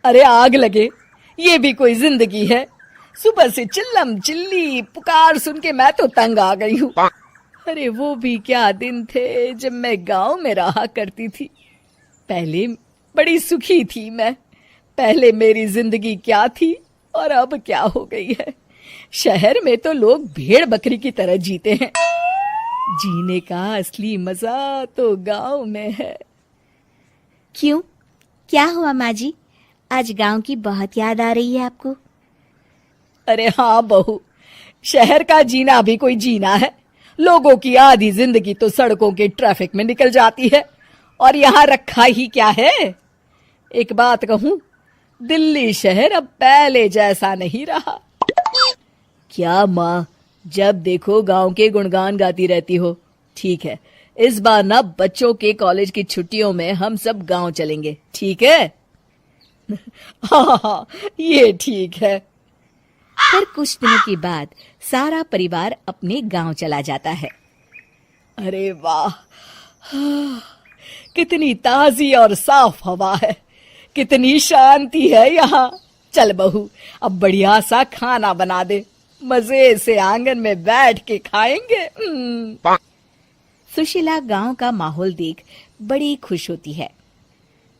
अरे आग लगे, ये भी कोई जिंदगी है। सुबह से चिल्लम चिल्ली पुकार सुन के मैं तो तंग आ गई हूँ। अरे वो भी क्या दिन थे जब मैं गांव में रहा करती थी। पहले बड़ी सुखी थी मैं। पहले मेरी जिंदगी क्या थी और अब क्या हो गई है। शहर में तो लोग भेड़ बकरी की तरह जीते हैं। जीने का असली मजा तो गांव में है। क्यों, क्या हुआ माँ जी? आज गांव की बहुत याद आ रही है आपको? अरे हाँ बहू, शहर का जीना भी कोई जीना है। लोगों की आधी जिंदगी तो सड़कों के ट्रैफिक में निकल जाती है और यहाँ रखा ही क्या है। एक बात कहूं, दिल्ली शहर अब पहले जैसा नहीं रहा। क्या माँ, जब देखो गांव के गुणगान गाती रहती हो। ठीक है, इस बार ना बच्चों के कॉलेज की छुट्टियों में हम सब गांव चलेंगे, ठीक है? हाँ, ये ठीक है। फिर कुछ दिनों के बाद सारा परिवार अपने गांव चला जाता है। अरे वाह, कितनी ताजी और साफ हवा है, कितनी शांति है यहाँ। चल बहू, अब बढ़िया सा खाना बना दे, मजे से आंगन में बैठ के खाएंगे। सुशीला गांव का माहौल देख बड़ी खुश होती है।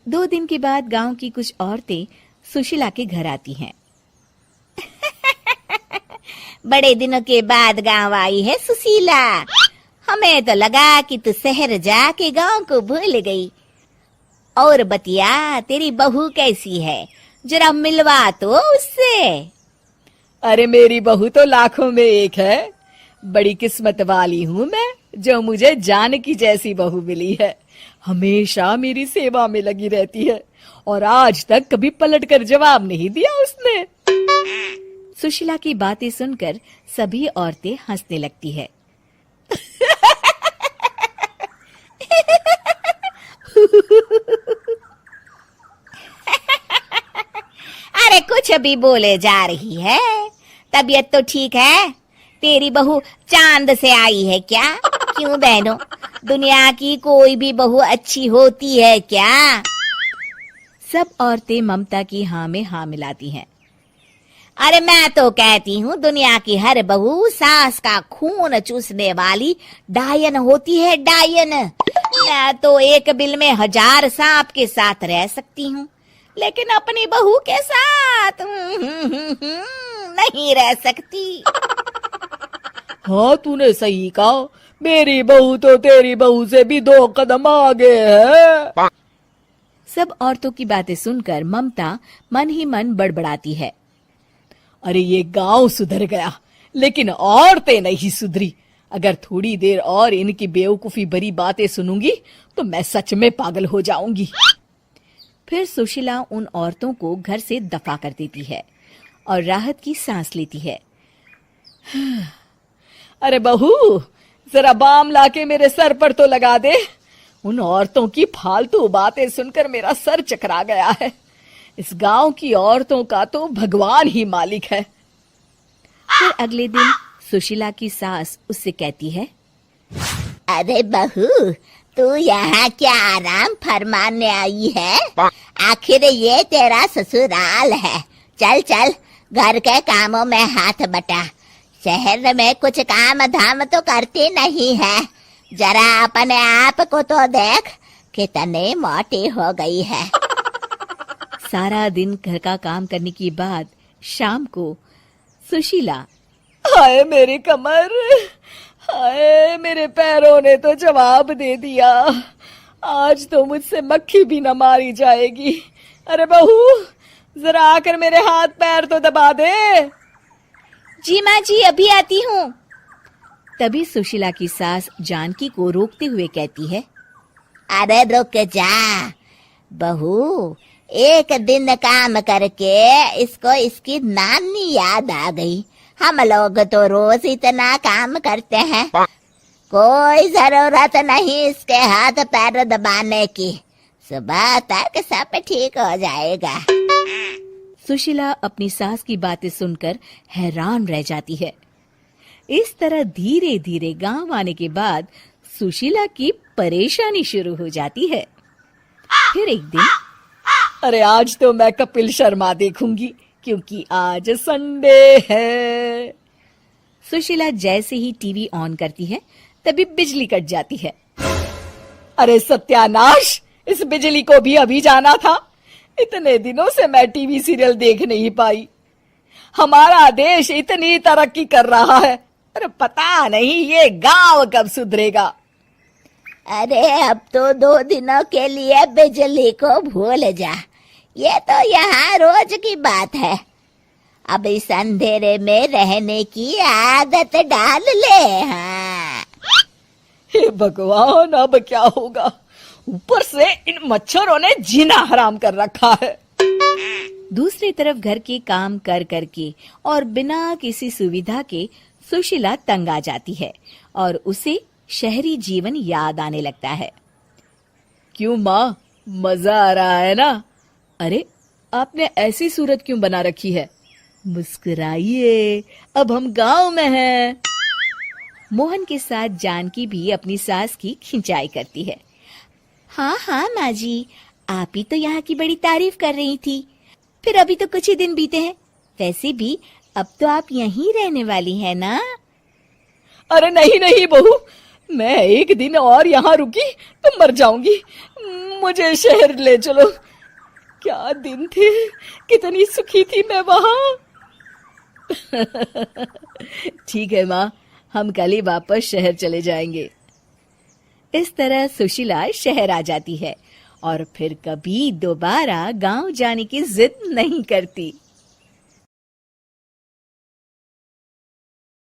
2 दिन के बाद गांव की कुछ औरतें सुशीला के घर आती हैं। बड़े दिनों के बाद गांव आई है सुशीला। हमें तो लगा कि तू शहर जाके गांव को भूल गई। और बतिया, तेरी बहू कैसी है? जरा मिलवा तो उससे। अरे मेरी बहू तो लाखों में एक है। बड़ी किस्मत वाली हूँ मैं जो मुझे जानकी जैसी बहू मिली है। हमेशा मेरी सेवा में लगी रहती है और आज तक कभी पलटकर जवाब नहीं दिया उसने। सुशीला की बातें सुनकर सभी औरतें हंसने लगती है। अरे कुछ भी बोले जा रही है। तबीयत तो ठीक है? तेरी बहू चांद से आई है क्या? क्यों बहनों, दुनिया की कोई भी बहू अच्छी होती है क्या? सब औरतें ममता की हाँ में हाँ मिलाती हैं। अरे मैं तो कहती हूँ दुनिया की हर बहू सास का खून चूसने वाली डायन होती है, डायन। मैं तो एक बिल में 1000 सांप के साथ रह सकती हूँ, लेकिन अपनी बहू के साथ नहीं रह सकती। हाँ, तूने सही कहा। मेरी बहू तो तेरी बहू से भी 2 कदम आगे है। सब औरतों की बातें सुनकर ममता मन ही मन बड़बड़ाती है। अरे ये गांव सुधर गया, लेकिन औरतें नहीं सुधरी। अगर थोड़ी देर और इनकी बेवकूफी भरी बातें सुनूंगी तो मैं सच में पागल हो जाऊंगी। फिर सुशीला उन औरतों को घर से दफा कर देती है और राहत की सांस लेती है। अरे बहू, जरा बाम लाके मेरे सर पर तो लगा दे। उन औरतों की फालतू बातें सुनकर मेरा सर चकरा गया है। इस गांव की औरतों का तो भगवान ही मालिक है। फिर अगले दिन सुशीला की सास उससे कहती है, अरे बहू, तू यहाँ क्या आराम फरमाने आई है? आखिर ये तेरा ससुराल है। चल चल, घर के कामों में हाथ बटा। शहर में कुछ काम धाम तो करती नहीं है। जरा अपने आप को तो देख, कितनी मोटी हो गई है। सारा दिन घर का काम करने के बाद शाम को सुशीला, हाय मेरी कमर, हाय मेरे पैरों ने तो जवाब दे दिया। आज तो मुझसे मक्खी भी न मारी जाएगी। अरे बहू, जरा आकर मेरे हाथ पैर तो दबा दे। जी माँ जी, अभी आती हूँ। तभी सुशीला की सास जानकी को रोकते हुए कहती है, अरे रुक जा बहू, एक दिन काम करके इसको इसकी नानी याद आ गई। हम लोग तो रोज इतना काम करते हैं, कोई जरूरत नहीं इसके हाथ पैर दबाने की। सुबह तक सब ठीक हो जाएगा। सुशीला अपनी सास की बातें सुनकर हैरान रह जाती है। इस तरह धीरे धीरे गांव आने के बाद सुशीला की परेशानी शुरू हो जाती है। फिर एक दिन अरे आज तो मैं कपिल शर्मा देखूंगी क्योंकि आज संडे है। सुशीला जैसे ही टीवी ऑन करती है तभी बिजली कट जाती है। अरे सत्यानाश, इस बिजली को भी अभी जाना था। इतने दिनों से मैं टीवी सीरियल देख नहीं पाई। हमारा देश इतनी तरक्की कर रहा है, अरे पता नहीं ये गांव कब सुधरेगा। अरे अब तो 2 दिनों के लिए बिजली को भूल जा, ये तो यहाँ रोज की बात है। अब इस अंधेरे में रहने की आदत डाल ले। हाँ। हे भगवान, अब क्या होगा? ऊपर से इन मच्छरों ने जीना हराम कर रखा है। दूसरी तरफ घर के काम कर करके और बिना किसी सुविधा के सुशीला तंग आ जाती है और उसे शहरी जीवन याद आने लगता है। क्यों माँ, मजा आ रहा है ना? अरे आपने ऐसी सूरत क्यों बना रखी है? मुस्कुराइए, अब हम गांव में हैं। मोहन के साथ जानकी भी अपनी सास की खिंचाई करती है। हाँ हाँ माँ जी, आप ही तो यहाँ की बड़ी तारीफ कर रही थी। फिर अभी तो कुछ ही दिन बीते हैं, वैसे भी अब तो आप यहीं रहने वाली है ना? अरे नहीं नहीं बहू, मैं एक दिन और यहाँ रुकी तो मर जाऊंगी। मुझे शहर ले चलो। क्या दिन थे, कितनी सुखी थी मैं वहां। ठीक है माँ, हम कल ही वापस शहर चले जाएंगे। इस तरह सुशीला शहर आ जाती है और फिर कभी दोबारा गांव जाने की जिद नहीं करती।